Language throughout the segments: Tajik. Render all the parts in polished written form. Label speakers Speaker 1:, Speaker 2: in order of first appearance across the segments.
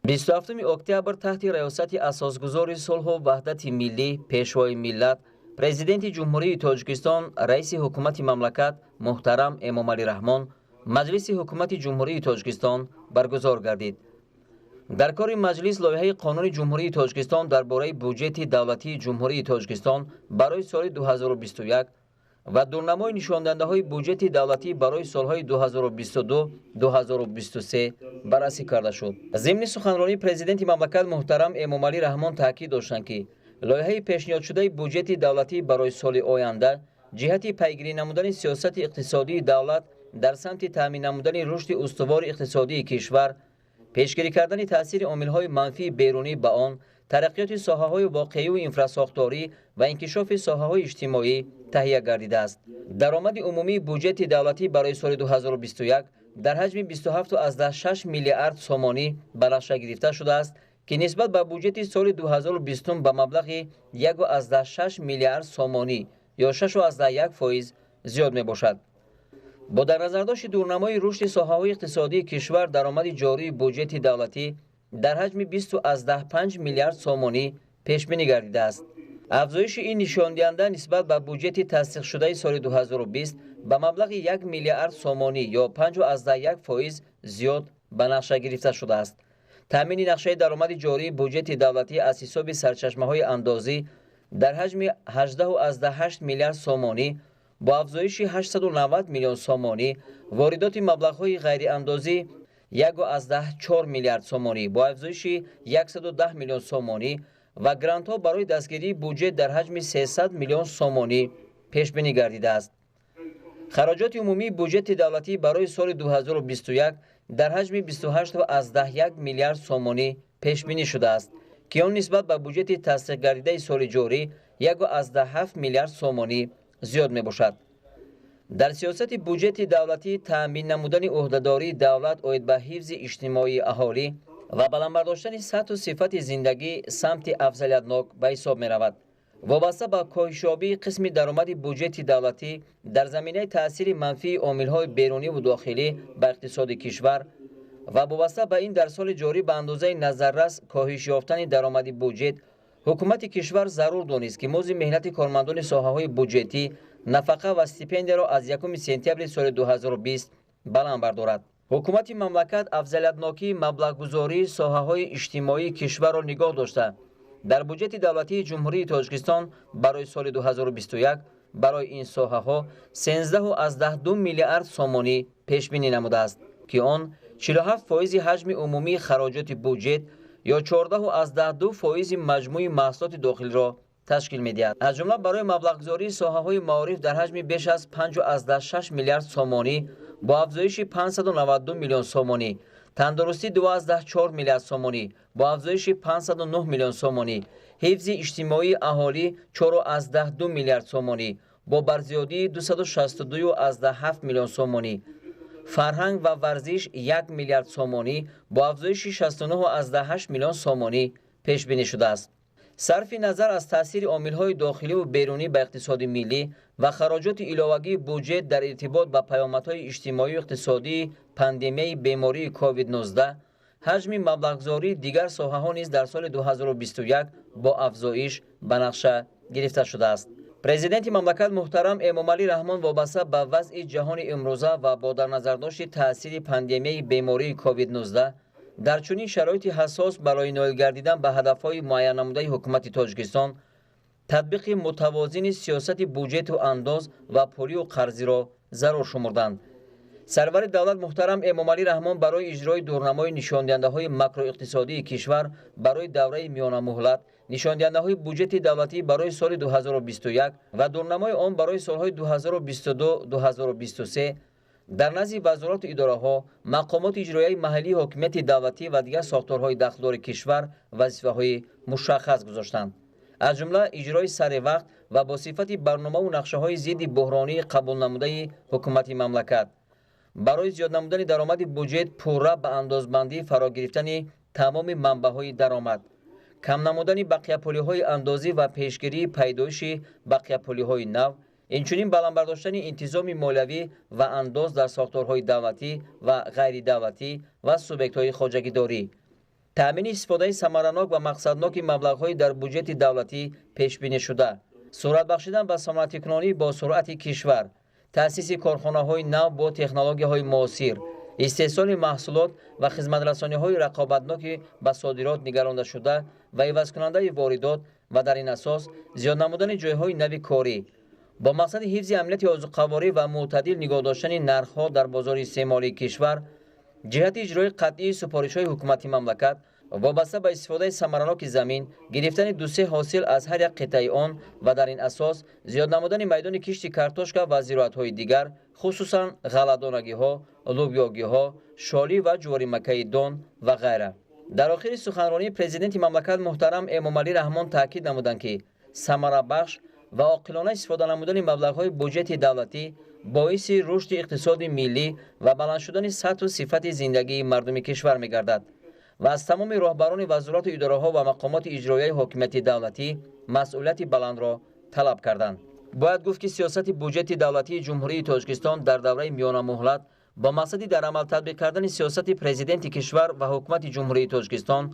Speaker 1: 27 октябр таҳти раёсати асосгузори сулҳу ваҳдати миллӣ пешвои миллат президенти ҷумҳурии Тоҷикистон раиси ҳукумати мамлакат муҳтарам Эмомалӣ Раҳмон маҷлиси ҳукумати ҷумҳурии Тоҷикистон баргузор гардид. дар кори маҷлис лоиҳаи қонуни ҷумҳурии Тоҷикистон дар бораи буҷети давлатии ҷумҳурии Тоҷикистон барои соли 2021 ва дурнамои нишондиҳандаҳои буҷети давлатӣ барои солҳои 2022-2023 баррасӣ карда шуд. зимни суханронӣ президенти мамлакат муҳтарам Эмомалӣ Раҳмон таъкид доштанд ки лоиҳаи пешниҳодшудаи буҷети давлатӣ барои соли оянда ҷиҳати пайгирӣ намудани сиёсати иқтисодии давлат дар самти таъмин намудани рушди устувори иқтисодии кишвар, пешгирӣ кардани таъсири омилҳои манфии берунӣ ба он, тараққиёти соҳаҳои воқеиву инфраструктурӣ ва инкишофи соҳаҳои иҷтимоӣ таҳия гардидааст. даромади умумии буҷети давлатӣ барои соли 2021 дар ҳаҷми 27,6 миллиард сомонӣ ба нақша гирифта шудааст, ки нисбат ба буҷети соли 2020 ба маблағи 1,6 миллиард сомонӣ ё 6,1% зиёд мебошад. бо дар назардошти дурнамои рушди соҳаҳои иқтисодии кишвар, даромади ҷории буҷети давлатӣ дар ҳаҷми 20,5 миллиард сомонӣ пешбинӣ гардидааст. афзоиши ин нишондиҳанда нисбат ба буҷети тасдиқшудаи соли 2020 ба маблағи 1 миллиард сомонӣ ё 5,1% зиёд ба нақша гирифта шудааст. таъмини нақшаи даромади ҷории буҷети давлатӣ аз ҳисоби сарчашмаҳои андозӣ дар ҳаҷми 18,8 миллиард сомонӣ бо афзоиши 890 миллион сомонӣ, воридоти маблағҳои ғайриандозӣ 1,4 миллиард сомонӣ бо афзоиши 110 миллион сомонӣ ва грантҳо барои дастгирии буҷет дар ҳаҷми 300 миллион сомонӣ пешбинӣ гардидааст. хароҷоти умумии буҷети давлатӣ барои соли 2021 дар ҳаҷми 28,1 миллиард сомонӣ пешбинӣ шудааст, ки он нисбат ба буҷети тасдиқгардидаи соли ҷорӣ 1,7 миллиард сомонӣ зиёд мебошад. дар сиёсати буҷети давлатӣ таъмин намудани ӯҳдадории давлат оид ба ҳифзи иҷтимоии аҳолӣ ва баландбардоштани сатҳу сифати зиндагӣ самти афзалиятнок ба ҳисоб меравад. вобаста ба коҳишёбии қисми даромади буҷети давлатӣ дар заминаи таъсири манфии омилҳои беруниву дохилӣ ба иқтисоди кишвар ва вобаста ба ин дар соли ҷорӣ ба андозаи назаррас коҳиш ёфтани даромади буҷет, ҳукумати кишвар зарур донист ки музди меҳнати кормандони соҳаҳои буҷетӣ, нафақа ва стипендияро аз 1 сентябри соли 2020 баланд бардорад. ҳукумати мамлакат афзалиятнокии маблағгузории соҳаҳои иҷтимоии кишварро нигоҳ дошта дар буҷети давлатии ҷумҳурии Тоҷикистон барои соли 2021 барои ин соҳаҳо 13,2 миллиард сомонӣ пешбинӣ намудааст, ки он 47% ҳаҷми умумии хароҷоти буҷет ё 14,2% маҷмӯи маҳсулоти дохилиро ташкил медиҳад. аз ҷумла барои маблағгузории соҳаҳои маориф дар ҳаҷми беш аз 5,6 миллиард сомонӣ бо афзоиши 592 миллион сомонӣ, тандурустӣ 2,4 миллиард сомонӣ бо афзоиши 509 миллион сомонӣ, ҳифзи иҷтимоии аҳолӣ 4,2 миллиард сомонӣ бо барзиёдии 262,7 миллион сомонӣ, фарҳанг ва варзиш 1 миллиард сомонӣ бо афзоиши 69,8 миллион сомонӣ пешбинӣ шудааст. сарфи назар аз таъсири омилҳои дохиливу берунӣ ба иқтисоди миллӣ ва хароҷоти иловагии буҷет дар иртибот ба паёмадҳои иҷтимоию иқтисодии пандемияи бемории COVID-19, ҳаҷми маблағгузории дигар соҳаҳо низ дар соли 2021 бо афзоиш ба нақша гирифта шудааст. президенти мамлакат муҳтарам Эмомалӣ Раҳмон вобаста ба вазъи ҷаҳони имрӯза ва бо дар назардошти таъсири пандемияи бемории COVID-19 дар чунин шароити ҳассос барои ноил гардидан ба ҳадафҳои муайяннамудаи ҳукумати Тоҷикистон татбиқи мутавозини сиёсати буҷету андоз ва пулию қарзиро зарур шумурданд. сарвари давлат муҳтарам Эмомалӣ Раҳмон барои иҷрои дурнамои нишондиҳандаҳои макроиқтисодии кишвар барои давраи миёнамуҳлат, нишондиҳандаҳои буҷети давлатӣ барои соли 2021 ва дурнамои он барои солҳои 2022-2023 дар назди вазорату идораҳо, мақомоти иҷроияи маҳаллии ҳокимияти давлатӣ ва дигар сохторҳои дахлдори кишвар вазифаҳои мушаххас гузоштанд. аз ҷумла иҷрои саривақт ва бо сифати барномаву нақшаҳои зидди буҳронии қабулнамудаи ҳукумати мамлакат барои зиёд намудани даромади буҷет пурра ба андозбандӣ фаро гирифтани тамоми манбаъҳои даромад, кам намудани бақияпулиҳои андозӣ ва пешгирии пайдоиши бақияпулиҳои нав, инчунин баландбардоштани интизоми молиявӣ ва андоз дар сохторҳои давлатӣ ва ғайридавлатӣ ва субъектҳои хоҷагидорӣ. таъмини истифодаи самаранок ва мақсадноки маблағҳои дар буҷети давлатӣ пешбинишуда, сурат бахшидан ба саморатикунонӣ бо суръати кишвар, таъсиси корхонаҳои нав бо технологияҳои муосир, истеҳсоли маҳсулот ва хизматрасониҳои рақобатноки ба содирот нигарондашуда ва ивазкунандаи воридот ва дар ин асос зиёд намудани ҷойҳои нави корӣ бо мақсади ҳифзи амнияти озуқаворӣ ва мӯътадил нигоҳ доштани нархҳо дар бозори истеъмолии кишвар, ҷиҳати иҷрои қатъии супоришҳои ҳукумати мамлакат вобаста ба истифодаи самараноки замин, гирифтани 2-3 ҳосил аз ҳар як қитъаи он ва дар ин асос зиёд намудани майдони кишти картошка ва зироатҳои дигар, хусусан ғалладонагиҳо, лӯбиёгиҳо, шолӣ ва ҷуворимаккаи дон ва ғайра. дар охири суханронӣ президенти мамлакат муҳтарам Эмомалӣ Раҳмон таъкид намуданд, ки самарабахш ва оқилона истифода намудани маблағҳои буҷети давлатӣ боиси рушди иқтисоди миллӣ ва баланд шудани сатҳу сифати зиндагии мардуми кишвар мегардад ва аз тамоми роҳбарони вазорату идораҳо ва мақомоти иҷроияи ҳокимияти давлатӣ масъулияти баландро талаб карданд. бояд гуфт, ки сиёсати буҷети давлатии ҷумҳурии Тоҷикистон дар давраи миёнамуҳлат با مقصدی در عمل تطبیق کردن سیاست پرزیدنت کشور و حکومت جمهوری تاجیکستان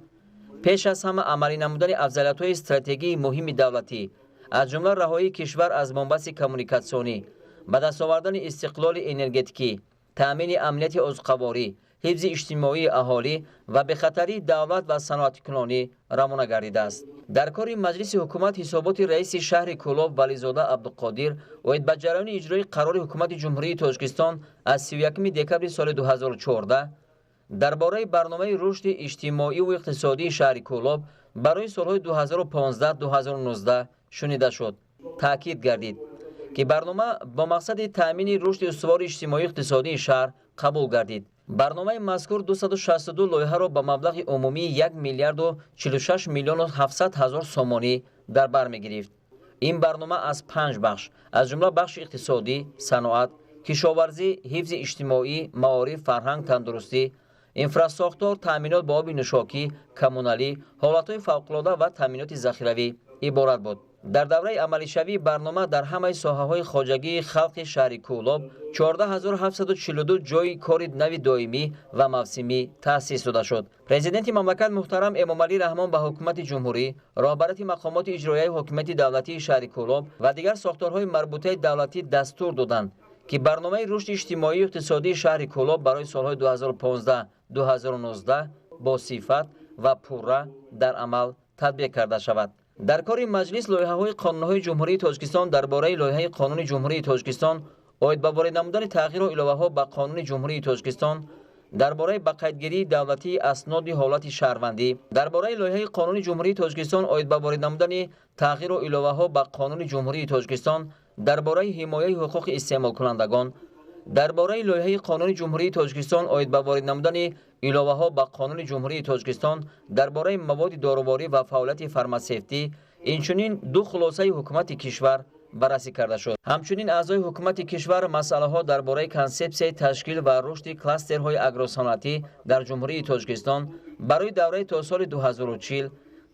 Speaker 1: پیش از همه عملی نمودن افضلیت‌های استراتژیکی مهم دولتی از جمله رهایی کشور از بنبست کمونیکاسیونی، به دست آوردن استقلال انرژتیکی، تأمین امنیت عضوقواری، حفظ اجتماعی اهالی و به خطری دولت و صنعت کنونی رامانه گردیده است. در کار مجلس حکومت حسابات رئیس شهر کولاب ولیزاده عبدالقادر اوید به جریان اجرای قرار حکومت جمهوری تاجیکستان از 31 دکمبر سال 2014 درباره برنامه رشد اجتماعی و اقتصادی شهر کولاب برای سالهای 2015-2019 شنیده شد. تاکید گردید که برنامه با مقصد تأمین رشد استوار اجتماعی اقتصادی شهر قبول گردید. برنامه مذکور 262 لایحه را با مبلغ عمومی 1 میلیارد و 46 میلیون و 700 هزار سومانی در بر می‌گرفت. این برنامه از 5 بخش از جمله بخش اقتصادی، صنعت، کشاورزی، حفظ اجتماعی، معارف، فرهنگ، تندرستی، انفراستراکچور، تامینات با آب نوشابه، کمونالی، حالت‌های فوق‌العاده و تامینات ذخیروی عبارت بود. در دوره عملی شوی برنامه در همه ساحه‌های خواجگی خلق شهر کولاب 14742 جای کار نو دائمی و موسمی تأسیس داده شد. پرزیدنت مملکت محترم امامعلی رحمان به حکومت جمهوری، رهبری مقامات اجرایی حکومت دولتی شهر کولاب و دیگر ساختارهای مربوطه دولتی دستور دادند که برنامه رشد اجتماعی و اقتصادی شهر کولاب برای سالهای 2015-2019 با صفت و پوره در عمل تطبیق کرده شود. در کار مجلس لایحه‌های قانون‌های جمهوری تاجیکستان درباره لایحه قانون جمهوری تاجیکستان اوید به وارد نمودن تغییر و الهه‌ها به قانون جمهوری تاجیکستان درباره به قیدگیری دولتی اسناد حالت شهروندی، درباره لایحه قانون جمهوری تاجیکستان اوید به وارد نمودن تغییر و الهه‌ها به قانون جمهوری تاجیکستان درباره حمایت حقوق استعمال کنندگان، درباره لایحه قانون جمهوری تاجیکستان اوید به وارد نمودن الهه‌ها به قانون جمهوری تاجیکستان درباره مواد داروباری و فعالیت فارماسیوتی، اینچنین دو خلاصه حکومت کشور بررسی کرده شد. همچنین اعضای حکومت کشور مسائل‌ها درباره کنسپسیون تشکیل و رشد کلاسترهای اگروصنعتی در جمهوری تاجیکستان برای دوره تا سال 2040،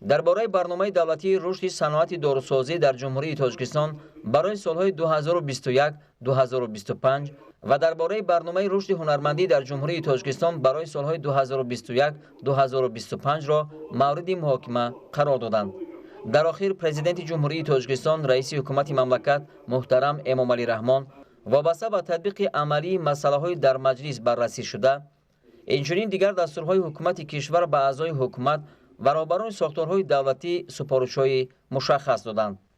Speaker 1: درباره برنامه دولتی رشد صنعت داروسازی در جمهوری تاجیکستان برای سالهای 2021-2025 و درباره برنامه رشد هنرمندی در جمهوری تاجیکستان برای سالهای 2021-2025 را مورد محاکمه قرار دادند. در آخر پرزیدنت جمهوری تاجیکستان رئیس حکومت مملکت محترم امامعلی رحمان وابسته به تطبیق عملی مسائل در مجلس بررسی شده، اینچنین دیگر دستورهای حکومت کشور به اعضای حکومت و رهبران ساختارهای دولتی سفارش‌های مشخص دادند.